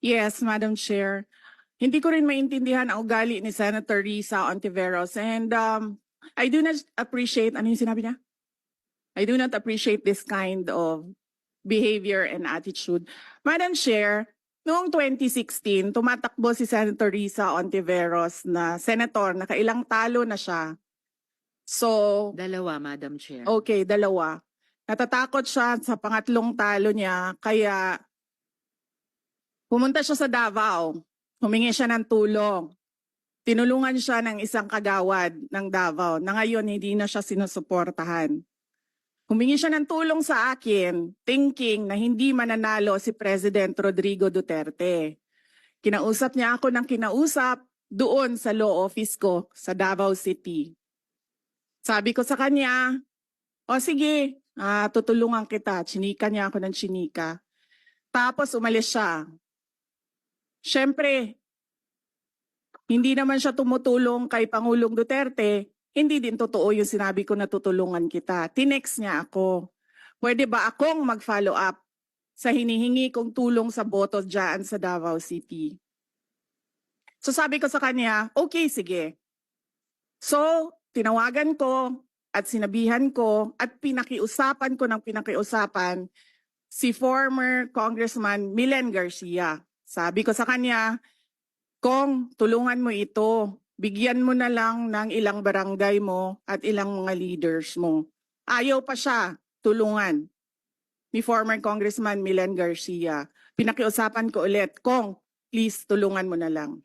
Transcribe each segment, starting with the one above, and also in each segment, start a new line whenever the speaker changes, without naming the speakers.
Yes, Madam Chair. Hindi ko rin maintindihan ang ugali ni Senator Risa Ontiveros, and I do not appreciate, ano yung sinabi niya? I do not appreciate this kind of behavior and attitude. Madam Chair, noong 2016, tumatakbo si Senator Risa Ontiveros na senator, nakailang talo na siya. So,
Dalawa, Madam Chair.
okay, dalawa. Natatakot siya sa pangatlong talo niya, kaya pumunta siya sa Davao. Humingi siya ng tulong. Tinulungan siya ng isang kagawad ng Davao na ngayon hindi na siya sinusuportahan. Humingi siya ng tulong sa akin, thinking na hindi mananalo si President Rodrigo Duterte. Kinausap niya ako ng kinausap doon sa law office ko sa Davao City. Sabi ko sa kanya, o sige, tutulungan kita. Chinika niya ako ng chinika. Tapos umalis siya. Siyempre, hindi naman siya tumutulong kay Pangulong Duterte. Hindi din totoo yung sinabi ko na tutulungan kita. Tinext niya ako. Pwede ba akong mag-follow up sa hinihingi kong tulong sa boto dyan sa Davao City? So sabi ko sa kanya, okay, sige. So, tinawagan ko at sinabihan ko at pinakiusapan ko ng pinakiusapan si former Congressman Milen Garcia. Sabi ko sa kanya, Kong, tulungan mo ito. Bigyan mo na lang ng ilang barangay mo at ilang mga leaders mo. Ayaw pa siya tulungan ni former Congressman Milen Garcia. Pinakiusapan ko ulit, Kong, please tulungan mo na lang.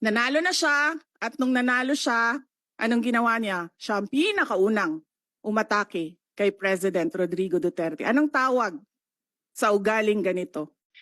Nanalo na siya at nung nanalo siya, anong ginawa niya? Siya ang pinakaunang umatake kay President Rodrigo Duterte. Anong tawag sa ugaling ganito?